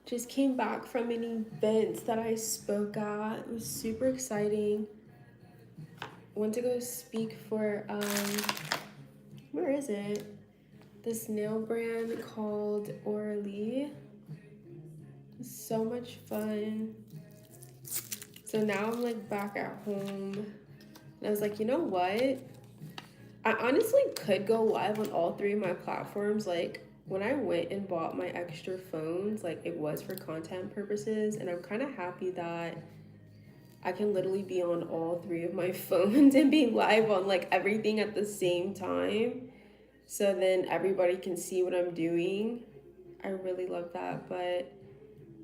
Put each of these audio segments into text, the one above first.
Just came back from an event that I spoke at. It was super exciting. Went to go speak for where is it? This nail brand called ORLY. So much fun. So now I'm like back at home. And I was like, you know what? I honestly could go live on all three of my platforms. Like when I went and bought my extra phones, like it was for content purposes, and I'm kind of happy that I can literally be on all three of my phones and be live on like everything at the same time. So then everybody can see what I'm doing. I really love that. But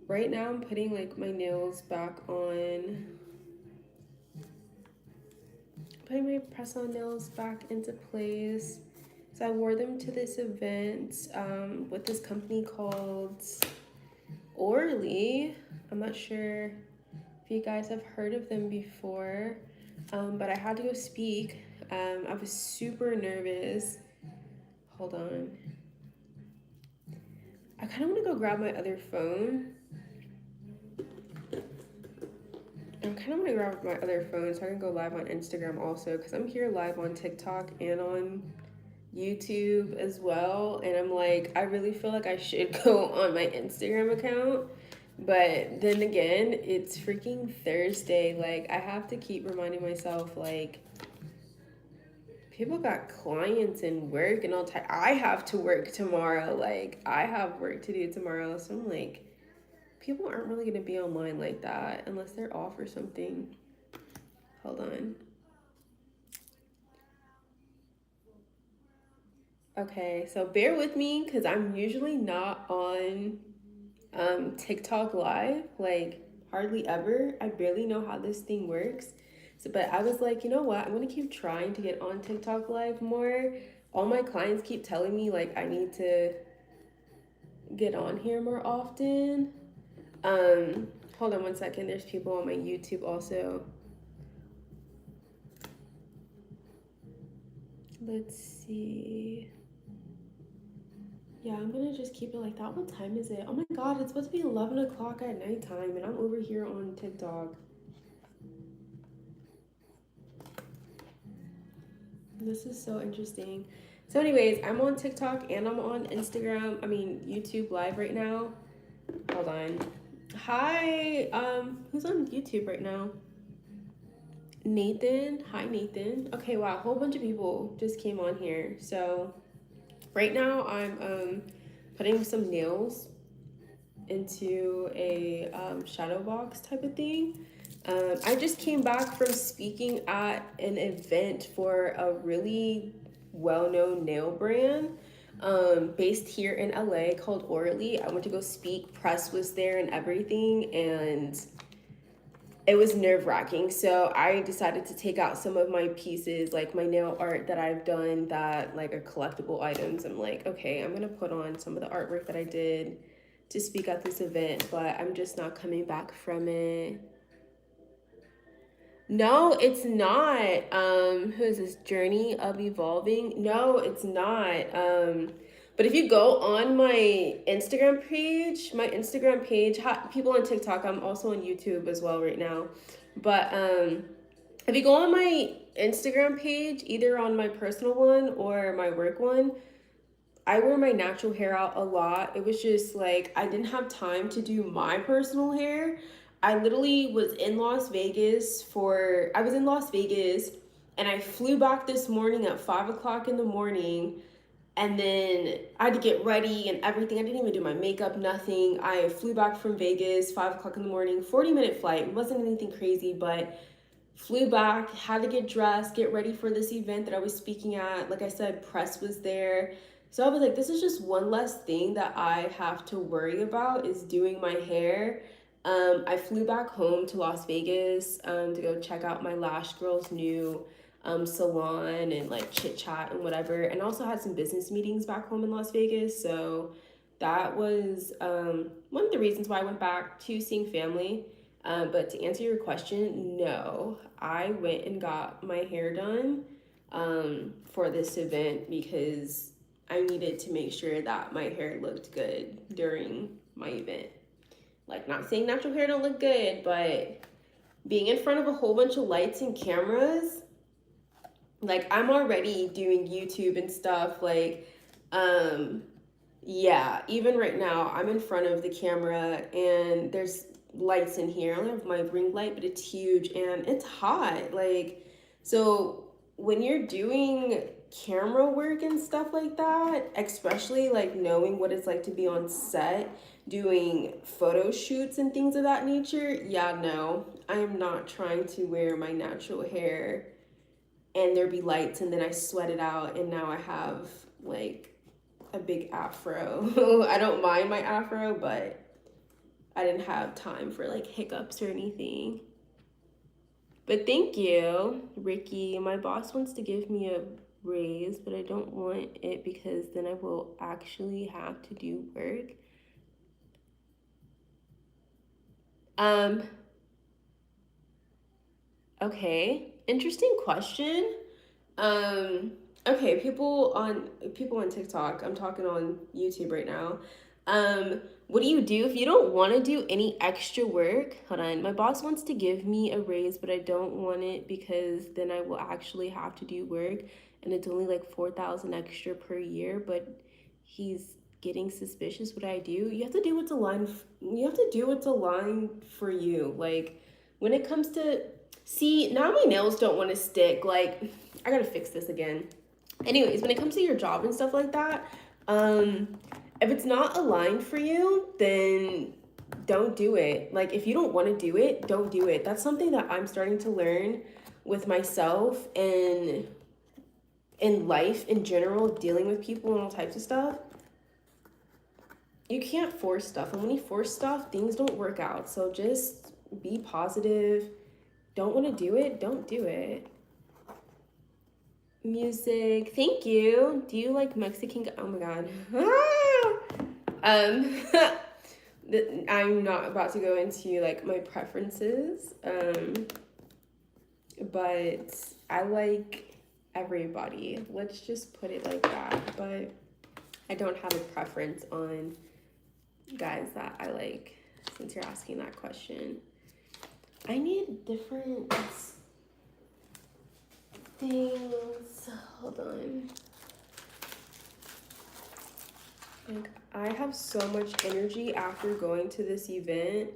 right now I'm putting like my nails back on, putting my press-on nails back into place. So I wore them to this event with this company called ORLY. I'm not sure if you guys have heard of them before, but I had to go speak. I was super nervous. Hold on. I kind of want to go grab my other phone. I kind of want to grab my other phone so I can go live on Instagram also, because I'm here live on TikTok and on YouTube as well. And I'm like, I really feel like I should go on my Instagram account. But then again, it's freaking Thursday. Like, I have to keep reminding myself, like, people got clients and work and all time. I have to work tomorrow. Like, I have work to do tomorrow. So I'm like, people aren't really going to be online like that unless they're off or something. Hold on. Okay, so bear with me because I'm usually not on TikTok live, like hardly ever. I barely know how this thing works. So, but I was like, you know what? I'm gonna keep trying to get on TikTok live more. All my clients keep telling me like I need to get on here more often. Hold on one second. There's people on my YouTube also. Let's see. Yeah, I'm gonna just keep it like that. What time is it? Oh my god, it's supposed to be 11 o'clock at nighttime, and I'm over here on TikTok. This is so interesting. So, anyways, I'm on TikTok and I'm on Instagram. I mean, YouTube Live right now. Hold on. Hi, who's on YouTube right now? Nathan. Hi, Nathan. Okay, wow, a whole bunch of people just came on here. So, right now I'm putting some nails into a shadow box type of thing. I just came back from speaking at an event for a really well-known nail brand based here in LA called ORLY. I went to go speak, press was there and everything, and it was nerve-wracking. So I decided to take out some of my pieces, like my nail art that I've done that like are collectible items. I'm like, okay, I'm gonna put on some of the artwork that I did to speak at this event, but I'm just not coming back from it. No, it's not. Who is this? Journey of Evolving? No, it's not. But if you go on my Instagram page, people on TikTok, I'm also on YouTube as well right now. But if you go on my Instagram page, either on my personal one or my work one, I wear my natural hair out a lot. It was just like I didn't have time to do my personal hair. I literally was in Las Vegas and I flew back this morning at 5 o'clock in the morning, and then I had to get ready and everything. I didn't even do my makeup, nothing. I flew back from Vegas, 5 o'clock in the morning, 40-minute flight. It wasn't anything crazy, but flew back, had to get dressed, get ready for this event that I was speaking at. Like I said, press was there. So I was like, this is just one less thing that I have to worry about is doing my hair. I flew back home to Las Vegas to go check out my Lash Girl's new salon and like Chit Chat and whatever. And also had some business meetings back home in Las Vegas. So that was one of the reasons why I went back to seeing family. But to answer your question, no, I went and got my hair done for this event because I needed to make sure that my hair looked good during my event. Like, not saying natural hair don't look good, but being in front of a whole bunch of lights and cameras, like, I'm already doing YouTube and stuff. Like, yeah, even right now, I'm in front of the camera and there's lights in here. I only have my ring light, but it's huge and it's hot. Like, so when you're doing camera work and stuff like that, especially like knowing what it's like to be on set, doing photo shoots and things of that nature, yeah, no, I am not trying to wear my natural hair and there be lights and then I sweat it out and now I have like a big afro. I don't mind my afro, but I didn't have time for like hiccups or anything. But thank you, Ricky. My boss wants to give me a raise, but I don't want it because then I will actually have to do work. Okay, interesting question. Um, okay, people on TikTok, I'm talking on YouTube right now. What do you do if you don't want to do any extra work? Hold on, my boss wants to give me a raise, but I don't want it because then I will actually have to do work, and it's only like 4,000 extra per year, but he's getting suspicious what I do. You have to do what's aligned. You have to do what's aligned for you. Like when it comes to, see, now my nails don't want to stick. Like I gotta fix this again. Anyways, when it comes to your job and stuff like that, if it's not aligned for you, then don't do it. Like if you don't want to do it, don't do it. That's something that I'm starting to learn with myself and in life in general, dealing with people and all types of stuff. You can't force stuff, and when you force stuff, things don't work out. So just be positive. Don't want to do it, don't do it. Music, thank you. Do you like Mexican? Oh my god. I'm not about to go into like my preferences, but I like everybody. Let's just put it like that. But I don't have a preference on guys that I like, since you're asking that question. I need different things. Hold on. Like, I have so much energy after going to this event.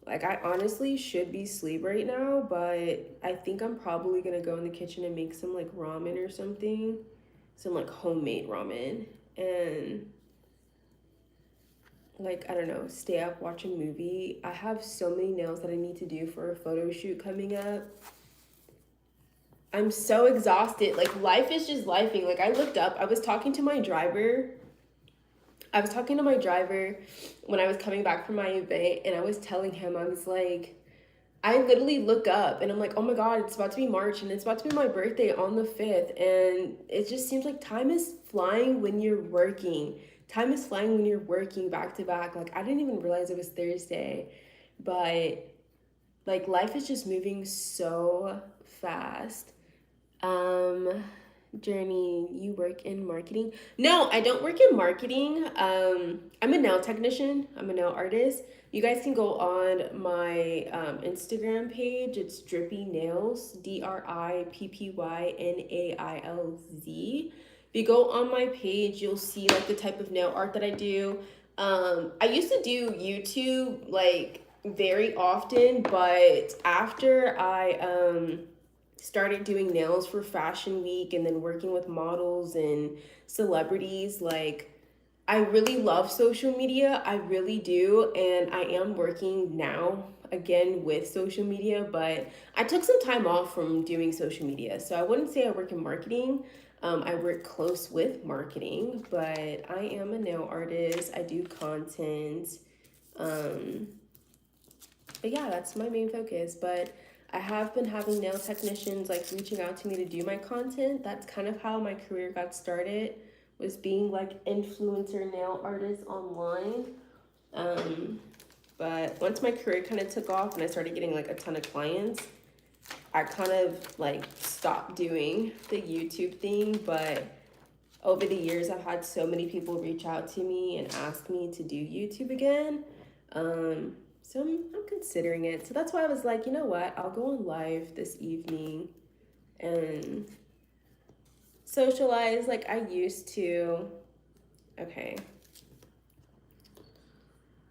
Like, I honestly should be asleep right now, but I think I'm probably gonna go in the kitchen and make some like ramen or something. Some like homemade ramen. And like, I don't know, stay up, watch a movie. I have so many nails that I need to do for a photo shoot coming up. I'm so exhausted. Like, life is just lifing. Like, I looked up, I was talking to my driver. When I was coming back from my event, and I was telling him, I was like, I literally look up and I'm like, oh my God, it's about to be March and it's about to be my birthday on the 5th. And it just seems like time is flying when you're working. Time is flying when you're working back to back. Like, I didn't even realize it was Thursday, but like life is just moving so fast. Journey, you work in marketing? No, I don't work in marketing. I'm a nail technician. I'm a nail artist. You guys can go on my Instagram page. It's DRIPPYNAILZ, DRIPPYNAILZ. If you go on my page, you'll see like the type of nail art that I do. I used to do YouTube like very often, but after I started doing nails for Fashion Week and then working with models and celebrities, like I really love social media. I really do. And I am working now again with social media, but I took some time off from doing social media. So I wouldn't say I work in marketing. I work close with marketing, but I am a nail artist. I do content. But yeah, that's my main focus. But I have been having nail technicians like reaching out to me to do my content. That's kind of how my career got started, was being like influencer nail artist online. But once my career kind of took off and I started getting like a ton of clients, I kind of like stopped doing the YouTube thing. But over the years, I've had so many people reach out to me and ask me to do YouTube again. So I'm considering it. So that's why I was like, you know what? I'll go on live this evening and socialize like I used to. Okay.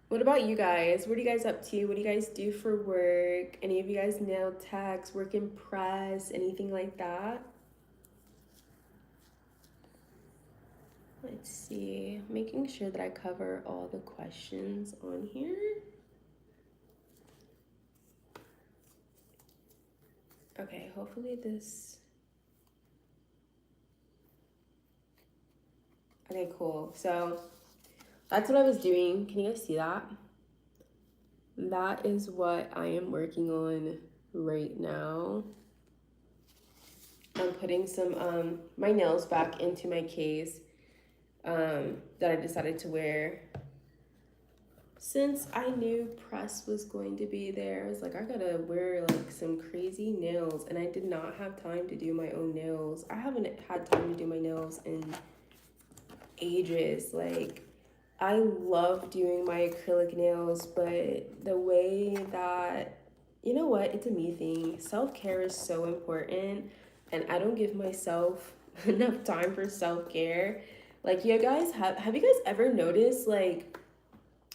What about you guys? What are you guys up to? What do you guys do for work? Any of you guys nail techs, work in press, anything like that? Let's see. Making sure that I cover all the questions on here. Okay, hopefully this. Okay, cool. So that's what I was doing. Can you guys see that? That is what I am working on right now. I'm putting some my nails back into my case that I decided to wear. Since I knew press was going to be there, I was like, I gotta wear like some crazy nails, and I did not have time to do my own nails. I haven't had time to do my nails in ages. Like, I love doing my acrylic nails, but the way that, you know what, it's a me thing. Self-care is so important, and I don't give myself enough time for self-care. Like, you guys have you guys ever noticed, like,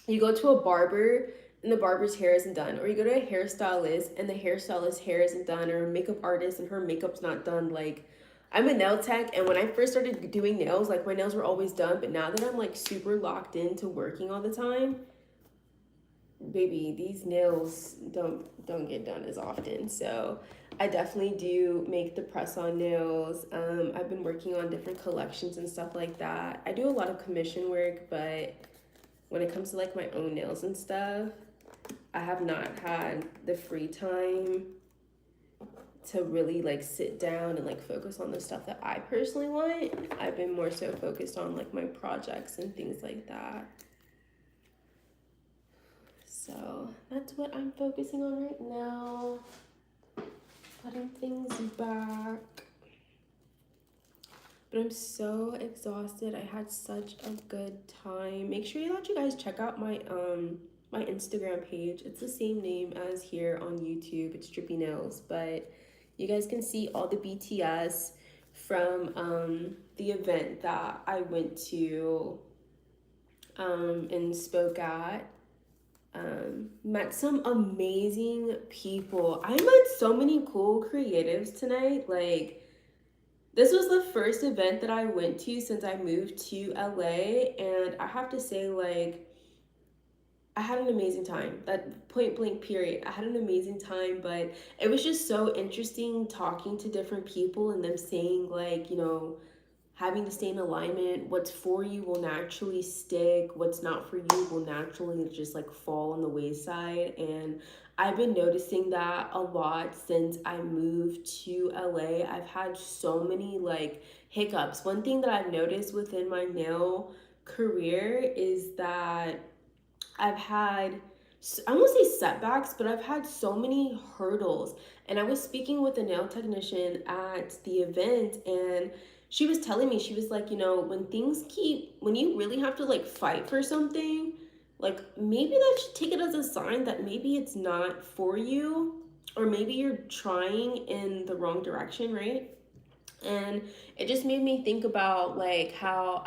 you go to a barber and the barber's hair isn't done, or you go to a hairstylist and the hairstylist's hair isn't done, or a makeup artist and her makeup's not done? Like, I'm a nail tech, and when I first started doing nails, like, my nails were always done, but now that I'm like super locked into working all the time, baby, these nails don't get done as often. So I definitely do make the press on nails. I've been working on different collections and stuff like that. I do a lot of commission work, but when it comes to like my own nails and stuff, I have not had the free time to really like sit down and like focus on the stuff that I personally want. I've been more so focused on like my projects and things like that. So that's what I'm focusing on right now. Putting things back. But I'm so exhausted. I had such a good time. Make sure that you guys check out my my Instagram page. It's the same name as here on YouTube. It's DRIPPYNAILZ, but you guys can see all the BTS from the event that I went to and spoke at. Met some amazing people. I met so many cool creatives tonight. Like, this was the first event that I went to since I moved to LA, and I have to say, like, I had an amazing time. That point blank period. I had an amazing time, but it was just so interesting talking to different people and them saying, like, you know, having to stay in alignment. What's for you will naturally stick. What's not for you will naturally just like fall on the wayside. And I've been noticing that a lot since I moved to LA. I've had so many like hiccups. One thing that I've noticed within my nail career is that I've had, I won't say setbacks, but I've had so many hurdles. And I was speaking with a nail technician at the event, and she was telling me, she was like, you know, when you really have to like fight for something, like, maybe that should take it as a sign that maybe it's not for you, or maybe you're trying in the wrong direction, right? And it just made me think about like um,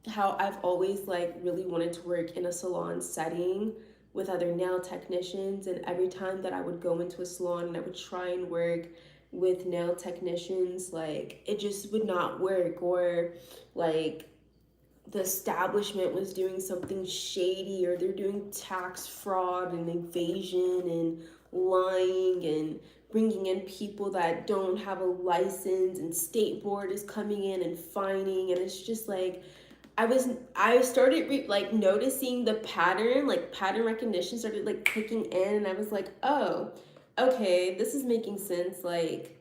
how I've always like really wanted to work in a salon setting with other nail technicians, and every time that I would go into a salon and I would try and work with nail technicians, like, it just would not work, or like the establishment was doing something shady, or they're doing tax fraud and evasion and lying and bringing in people that don't have a license, and state board is coming in and fining, and it's just like I started like noticing the pattern, like pattern recognition started like kicking in, and I was like, oh, okay, this is making sense. Like,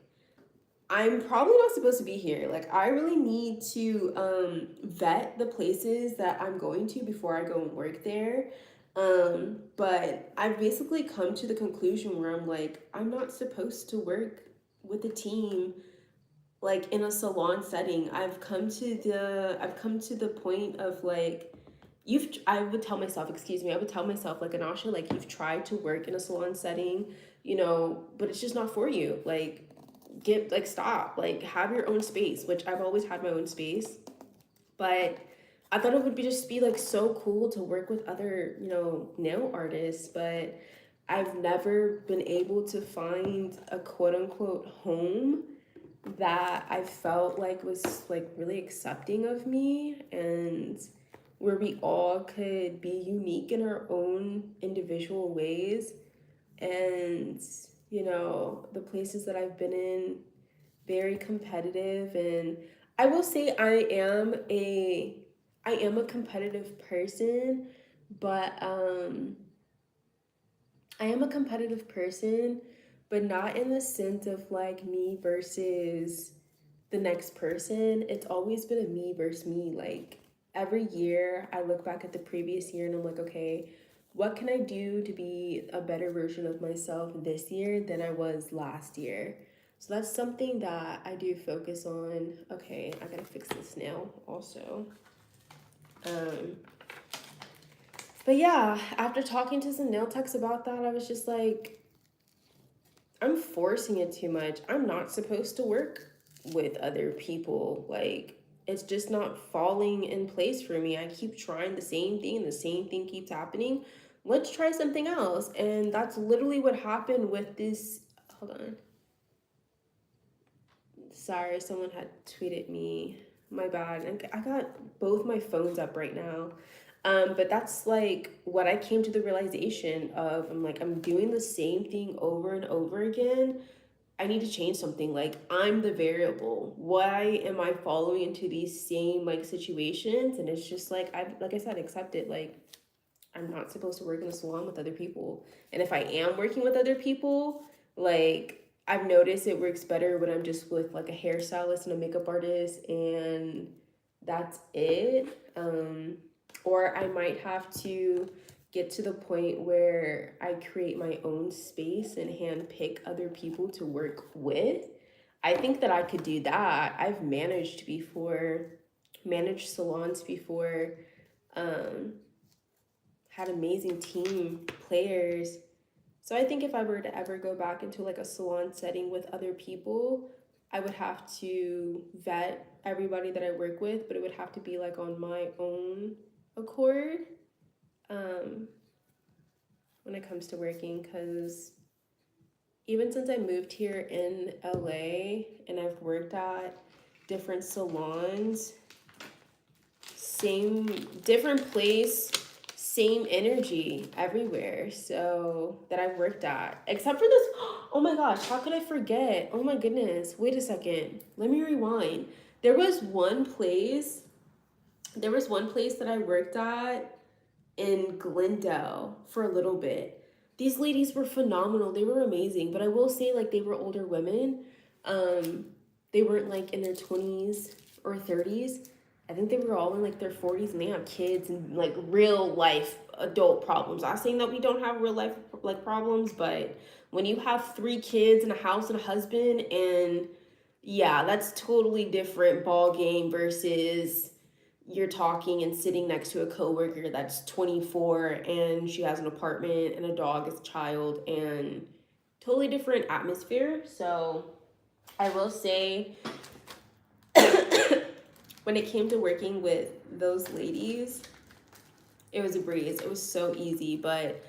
I'm probably not supposed to be here. Like, I really need to vet the places that I'm going to before I go and work there. But I've basically come to the conclusion where I'm like, I'm not supposed to work with a team like in a salon setting. I've come to the point of like, I would tell myself, I would tell myself, like, Anasha, like, you've tried to work in a salon setting, you know, but it's just not for you. Like, stop, like, have your own space, which I've always had my own space. But I thought it would be like so cool to work with other, you know, nail artists, but I've never been able to find a quote unquote home that I felt like was like really accepting of me, and where we all could be unique in our own individual ways. And, you know, the places that I've been in, very competitive. And I will say I am a competitive person, but I am a competitive person, but not in the sense of like me versus the next person. It's always been a me versus me. Like, every year I look back at the previous year and I'm like, okay, what can I do to be a better version of myself this year than I was last year? So that's something that I do focus on. Okay, I gotta fix this nail also. Um, but yeah, after talking to some nail techs about that, I was just like, I'm forcing it too much. I'm not supposed to work with other people. Like, it's just not falling in place for me. I keep trying the same thing, and the same thing keeps happening. Let's try something else. And that's literally what happened with this. Hold on. Sorry, someone had tweeted me. My bad. I got both my phones up right now. But that's like what I came to the realization of. I'm like, I'm doing the same thing over and over again. I need to change something. Like, I'm the variable. Why am I following into these same like situations? And it's just like, like I said, accept it. Like, I'm not supposed to work in a salon with other people. And if I am working with other people, like, I've noticed it works better when I'm just with like a hairstylist and a makeup artist, and that's it. Or I might have to get to the point where I create my own space and handpick other people to work with. I think that I could do that. I've managed before, managed salons before, um, had amazing team players. So I think if I were to ever go back into like a salon setting with other people, I would have to vet everybody that I work with, but it would have to be like on my own accord, um, when it comes to working. Because even since I moved here in LA and I've worked at different salons, same, different place, same energy everywhere. So that I've worked at, except for this. Oh my gosh, how could I forget? Oh my goodness, wait a second, let me rewind. There was one place, that I worked at in Glendale for a little bit. These ladies were phenomenal. They were amazing, but I will say, like, they were older women. Um, they weren't like in their 20s or 30s. I think they were all in like their 40s, and they have kids and like real life adult problems. I'm not saying that we don't have real life like problems, but when you have 3 kids and a house and a husband, and yeah, that's totally different ball game versus you're talking and sitting next to a coworker that's 24 and she has an apartment and a dog as a child, and totally different atmosphere. So I will say, when it came to working with those ladies, it was a breeze. It was so easy, but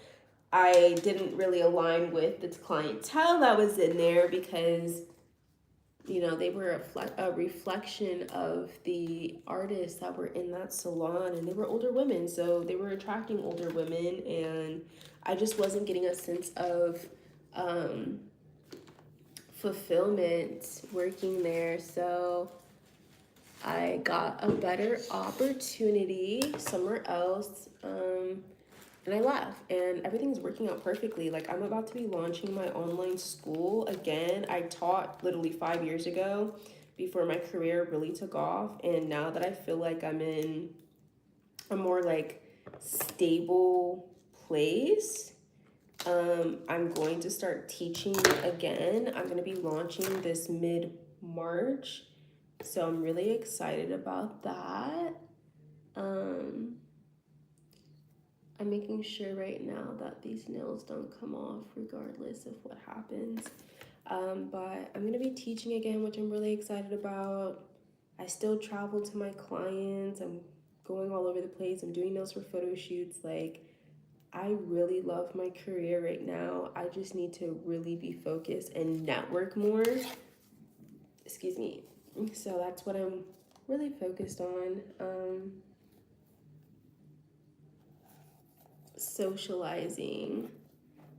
I didn't really align with the clientele that was in there because, you know, they were a reflection of the artists that were in that salon, and they were older women, so they were attracting older women, and I just wasn't getting a sense of fulfillment working there. So I got a better opportunity somewhere else, and I left, and everything's working out perfectly. Like, I'm about to be launching my online school again. I taught literally 5 years ago before my career really took off, and now that I feel like I'm in a more like stable place, I'm going to start teaching again. I'm going to be launching this mid-March, so I'm really excited about that. I'm making sure right now that these nails don't come off regardless of what happens. But I'm gonna be teaching again, which I'm really excited about. I still travel to my clients. I'm going all over the place. I'm doing nails for photo shoots. Like, I really love my career right now. I just need to really be focused and network more. Excuse me. So that's what I'm really focused on. Socializing.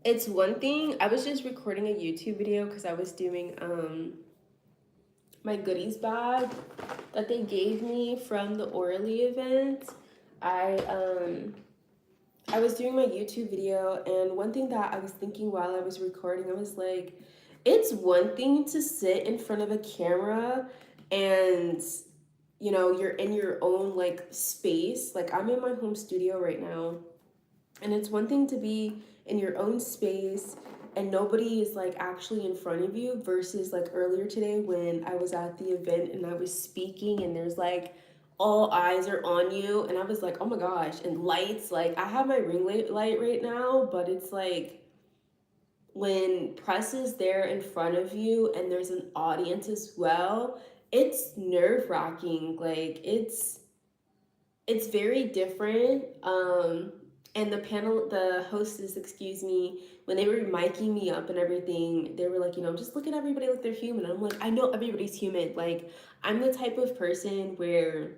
It's one thing. I was just recording a YouTube video because I was doing my goodies bag that they gave me from the ORLY event. I was doing my YouTube video, and one thing that I was thinking while I was recording, I was like, it's one thing to sit in front of a camera and you're in your own like space. Like, I'm in my home studio right now, and it's one thing to be in your own space and nobody is like actually in front of you, versus like earlier today when I was at the event and I was speaking and there's like all eyes are on you, and I was like, oh my gosh, and lights. Like, I have my ring light right now, but it's like when press is there in front of you and there's an audience as well, it's nerve-wracking. Like, it's very different. And the hostess, excuse me, when they were miking me up and everything, they were like, just look at everybody like they're human. And I'm like, I know everybody's human. Like, I'm the type of person where,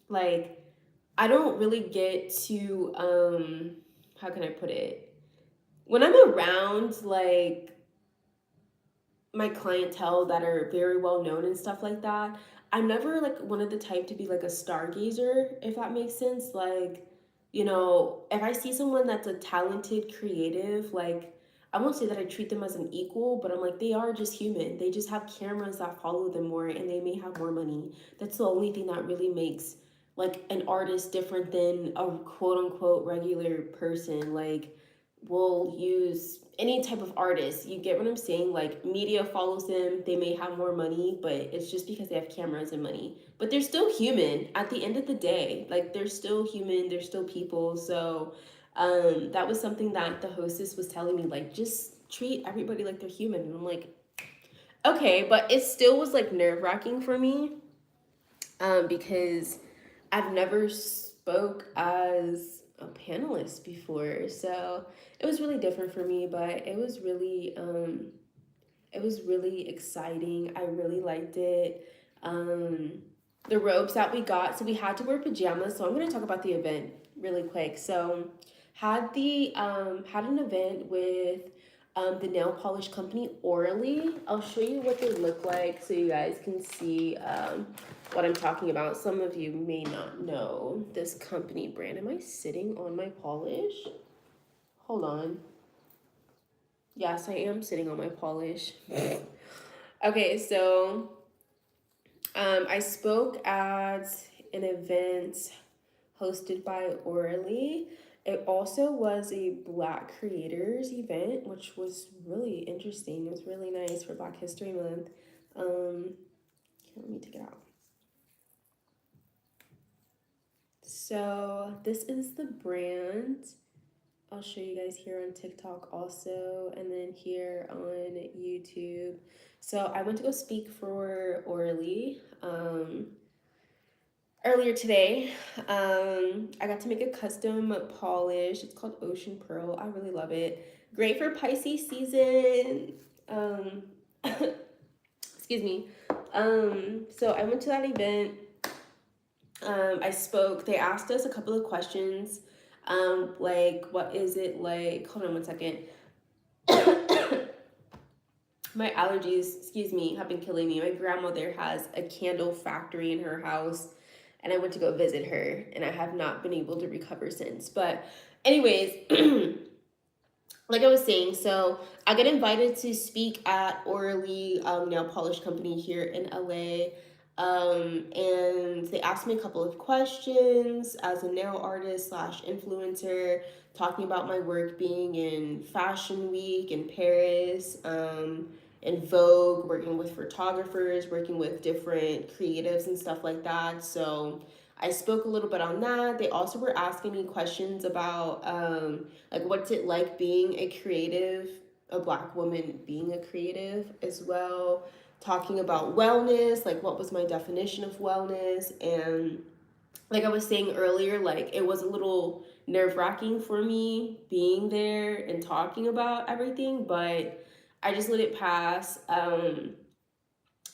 like, I don't really get to, how can I put it? When I'm around, like, my clientele that are very well known and stuff like that, I'm never like one of the type to be like a stargazer, if that makes sense. Like, if I see someone that's a talented creative, like, I won't say that I treat them as an equal, but I'm like, they are just human. They just have cameras that follow them more and they may have more money. That's the only thing that really makes like an artist different than a quote unquote regular person. Like, will use any type of artist. You get what I'm saying? Like, media follows them. They may have more money, but it's just because they have cameras and money. But they're still human at the end of the day. Like, they're still human. They're still people. So that was something that the hostess was telling me. Like, just treat everybody like they're human. And I'm like, okay, but it still was like nerve-wracking for me because I've never spoke as a panelist before, so it was really different for me. But it was really exciting. I really liked it. The robes that we got, so we had to wear pajamas. So I'm going to talk about the event really quick. So had an event with the nail polish company ORLY. I'll show you what they look like so you guys can see what I'm talking about. Some of you may not know this company brand. Am I sitting on my polish? Hold on. Yes, I am sitting on my polish. Okay, so I spoke at an event hosted by ORLY. It also was a Black creators event, which was really interesting. It was really nice for Black History Month. Let me take it out. So this is the brand. I'll show you guys here on TikTok also, and then here on YouTube. So I went to go speak for ORLY earlier today. I got to make a custom polish. It's called Ocean Pearl. I really love it. Great for Pisces season. Excuse me. So I went to that event. I spoke. They asked us a couple of questions. Like, what is it like? Hold on one second. My allergies, excuse me, have been killing me. My grandmother has a candle factory in her house, and I went to go visit her, and I have not been able to recover since. But anyways, like I was saying, so I got invited to speak at ORLY Nail Polish Company here in LA. And they asked me a couple of questions as a nail artist slash influencer, talking about my work being in Fashion Week in Paris, in Vogue, working with photographers, working with different creatives and stuff like that. So I spoke a little bit on that. They also were asking me questions about like what's it like being a creative, a Black woman being a creative as well, talking about wellness, like what was my definition of wellness. And like I was saying earlier, like it was a little nerve-wracking for me being there and talking about everything, but I just let it pass.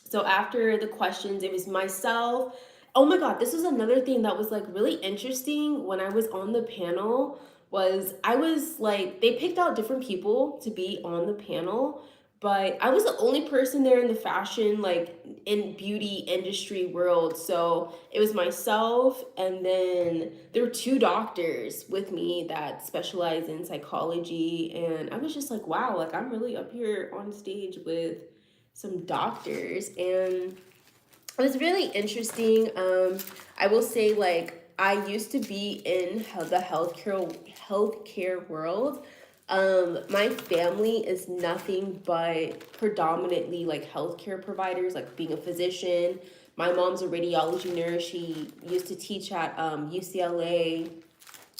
So after the questions, it was myself. Oh my God, this was another thing that was like really interesting when I was on the panel. Was I was like, they picked out different people to be on the panel, but I was the only person there in the fashion, like in beauty industry world. So it was myself, and then there were two doctors with me that specialize in psychology. And I was just like, wow, like I'm really up here on stage with some doctors, and it was really interesting. I will say, like, I used to be in the healthcare world. My family is nothing but predominantly like healthcare providers, like being a physician. My mom's a radiology nurse. She used to teach at UCLA.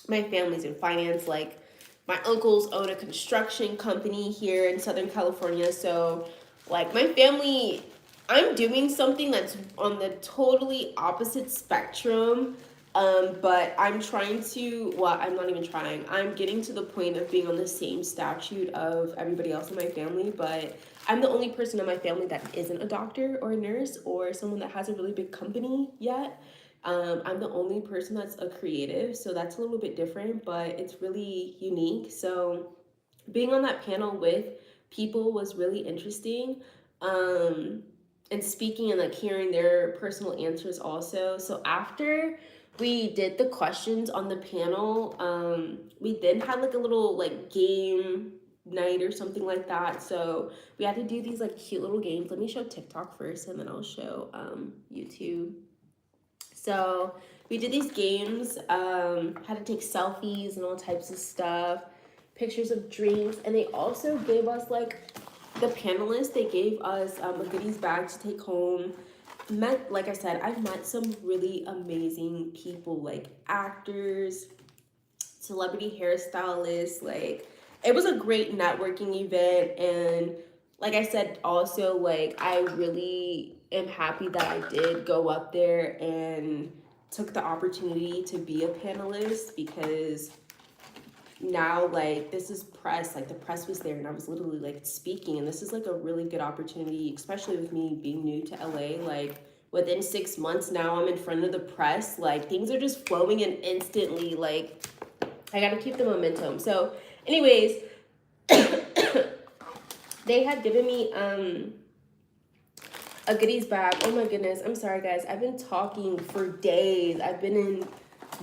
My family's in finance. Like, my uncles own a construction company here in Southern California. So, like, my family, I'm doing something that's on the totally opposite spectrum. But I'm trying to, well, I'm not even trying. I'm getting to the point of being on the same statute of everybody else in my family, but I'm the only person in my family that isn't a doctor or a nurse or someone that has a really big company yet. I'm the only person that's a creative, so that's a little bit different, but it's really unique. So being on that panel with people was really interesting. And speaking and like hearing their personal answers also. So after we did the questions on the panel, we then had like a little like game night or something like that. So we had to do these like cute little games. Let me show TikTok first, and then I'll show YouTube. So we did these games, had to take selfies and all types of stuff, pictures of drinks, and they also gave us like the panelists. They gave us a goodies bag to take home. Met, like I said, I've met some really amazing people, like actors, celebrity hairstylists. Like, it was a great networking event, and like I said, also, like, I really am happy that I did go up there and took the opportunity to be a panelist, because now, like, this is press, like the press was there and I was literally like speaking, and this is like a really good opportunity, especially with me being new to LA. Like, within 6 months now I'm in front of the press. Like, things are just flowing in instantly. Like, I gotta keep the momentum. So anyways, they had given me a goodies bag. Oh my goodness, I'm sorry guys, I've been talking for days. I've been in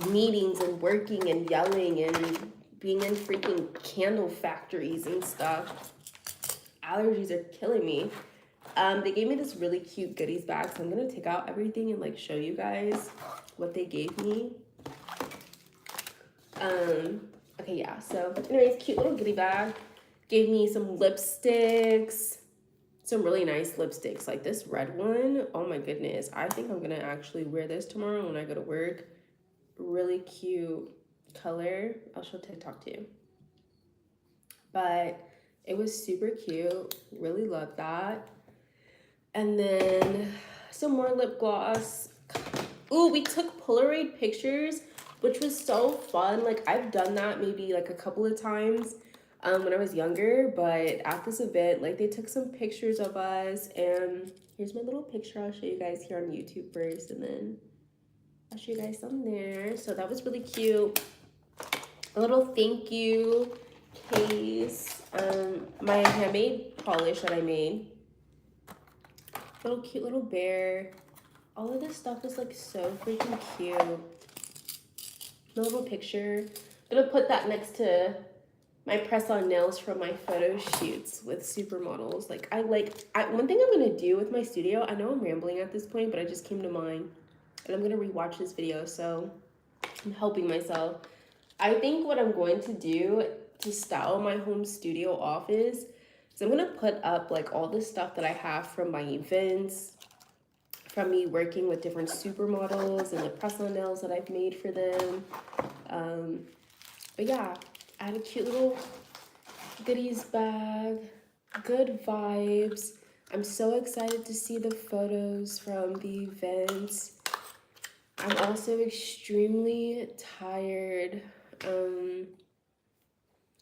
meetings and working and yelling and being in freaking candle factories and stuff. Allergies are killing me. They gave me this really cute goodies bag, so I'm gonna take out everything and like show you guys what they gave me. Okay, yeah, so anyways, cute little goodie bag. Gave me some lipsticks, some really nice lipsticks, like this red one. Oh my goodness, I think I'm gonna actually wear this tomorrow when I go to work. Really cute color. I'll show TikTok too. But it was super cute. Really love that. And then some more lip gloss. Ooh, we took Polaroid pictures, which was so fun. Like, I've done that maybe like a couple of times when I was younger, but at this event, like, they took some pictures of us, and here's my little picture. I'll show you guys here on YouTube first, and then I'll show you guys some there. So that was really cute. A little thank you case. My handmade polish that I made. Little cute little bear. All of this stuff is like so freaking cute. A little picture. I'm gonna put that next to my press-on nails from my photo shoots with supermodels. Like, one thing I'm gonna do with my studio, I know I'm rambling at this point, but it just came to mind, and I'm gonna rewatch this video, so I'm helping myself. I think what I'm going to do to style my home studio office is I'm gonna put up like all the stuff that I have from my events, from me working with different supermodels and the press-on nails that I've made for them. But yeah, I had a cute little goodies bag, good vibes. I'm so excited to see the photos from the events. I'm also extremely tired.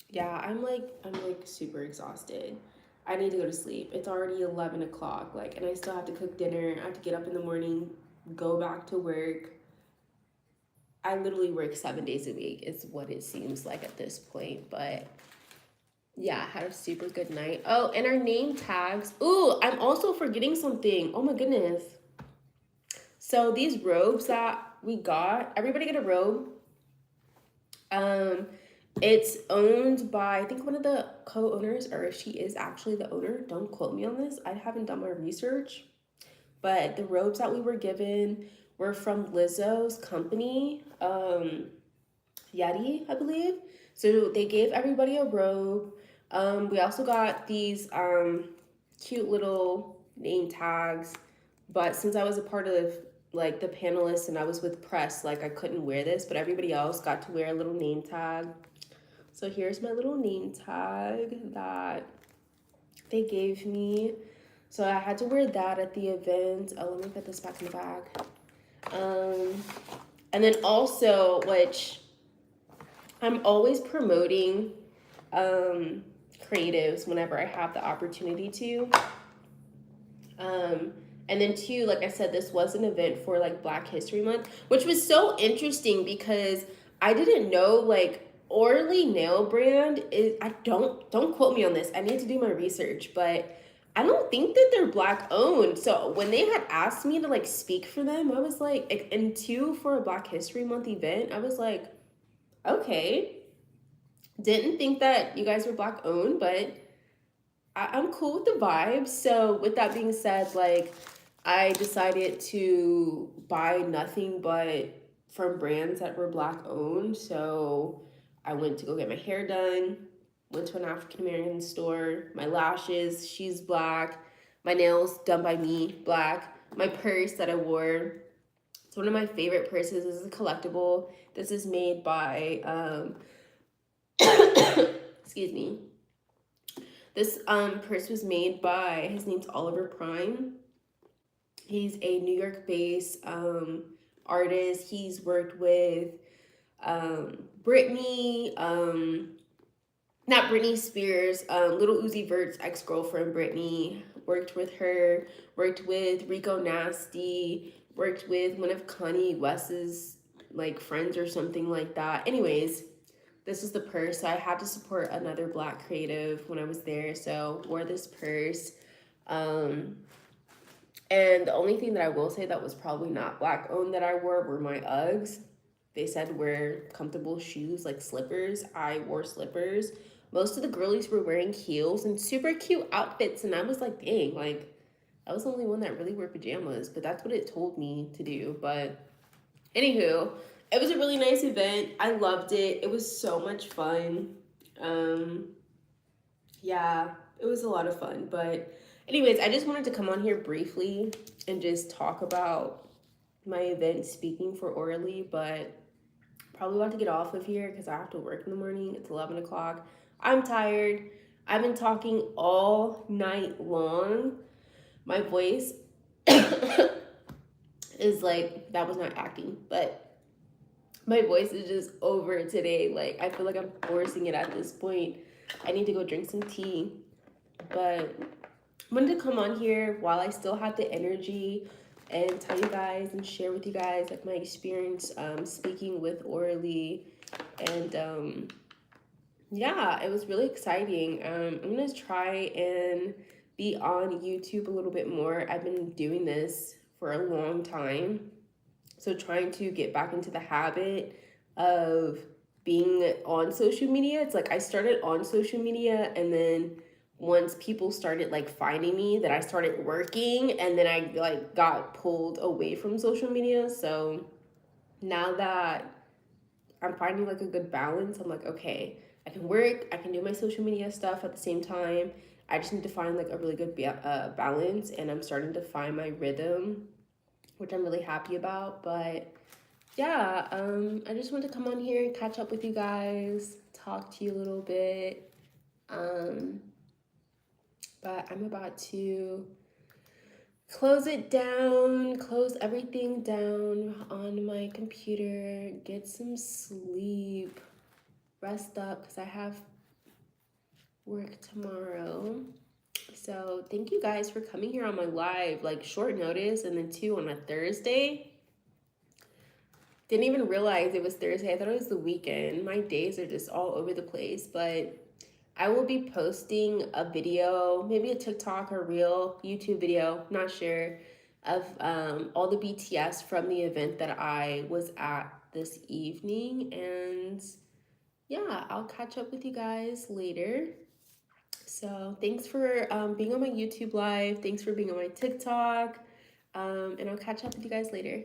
Yeah, I'm like super exhausted. I need to go to sleep. It's already 11 o'clock, like, and I still have to cook dinner. I have to get up in the morning, go back to work. I literally work 7 days a week, is what it seems like at this point. But yeah, I had a super good night. Oh, and our name tags. Ooh, I'm also forgetting something. Oh my goodness. So these robes that we got, everybody get a robe. It's owned by, I think, one of the co-owners, or if she is actually the owner. Don't quote me on this. I haven't done my research. But the robes that we were given were from Lizzo's company, Yeti, I believe. So they gave everybody a robe. We also got these cute little name tags. But since I was a part of like the panelists and I was with press, like I couldn't wear this, but everybody else got to wear a little name tag. So here's my little name tag that they gave me. So I had to wear that at the event. Oh, let me put this back in the bag. And then also, which I'm always promoting creatives whenever I have the opportunity to. And then two, like I said, this was an event for like Black History Month, which was so interesting because I didn't know like ORLY nail brand is, I don't quote me on this. I need to do my research, but I don't think that they're Black owned. So when they had asked me to like speak for them, I was like, and two, for a Black History Month event, I was like, okay. Didn't think that you guys were Black owned, but I'm cool with the vibes. So with that being said, like I decided to buy nothing but from brands that were Black owned. So I went to go get my hair done, went to an African American store, my lashes, she's Black, my nails done by me, Black, my purse that I wore. It's one of my favorite purses. This is a collectible. This is made by excuse me. This purse was made by, his name's Oliver Prime. He's a New York-based artist. He's worked with Britney, not Britney Spears, Little Uzi Vert's ex-girlfriend Britney, worked with her, worked with Rico Nasty, worked with one of Kanye West's like friends or something like that. Anyways, this is the purse. So I had to support another Black creative when I was there, so wore this purse. And the only thing that I will say that was probably not Black owned that I wore were my Uggs. They said wear comfortable shoes like slippers. I wore slippers. Most of the girlies were wearing heels and super cute outfits, and I was like, dang, like I was the only one that really wore pajamas, but that's what it told me to do. But anywho, it was a really nice event. I loved it. It was so much fun. Yeah, it was a lot of fun. But anyways, I just wanted to come on here briefly and just talk about my event speaking for ORLY, but probably about to get off of here because I have to work in the morning. It's 11 o'clock. I'm tired. I've been talking all night long. My voice is like, that was not acting, but my voice is just over today. Like, I feel like I'm forcing it at this point. I need to go drink some tea. But I wanted to come on here while I still have the energy and tell you guys and share with you guys like my experience speaking with ORLY. And yeah, it was really exciting. I'm gonna try and be on YouTube a little bit more. I've been doing this for a long time. So trying to get back into the habit of being on social media. It's like I started on social media, and then once people started like finding me, that I started working, and then I like got pulled away from social media. So now that I'm finding like a good balance, I'm like, okay, I can work, I can do my social media stuff at the same time. I just need to find like a really good balance, and I'm starting to find my rhythm. which I'm really happy about. But yeah, I just wanted to come on here and catch up with you guys, talk to you a little bit. But I'm about to close it down, close everything down on my computer, get some sleep, rest up because I have work tomorrow. So thank you guys for coming here on my live, like short notice, and then too on a Thursday. Didn't even realize it was Thursday. I thought it was the weekend. My days are just all over the place, but I will be posting a video, maybe a TikTok or real YouTube video, not sure, of all the BTS from the event that I was at this evening. And yeah, I'll catch up with you guys later. So thanks for being on my YouTube live. Thanks for being on my TikTok. And I'll catch up with you guys later.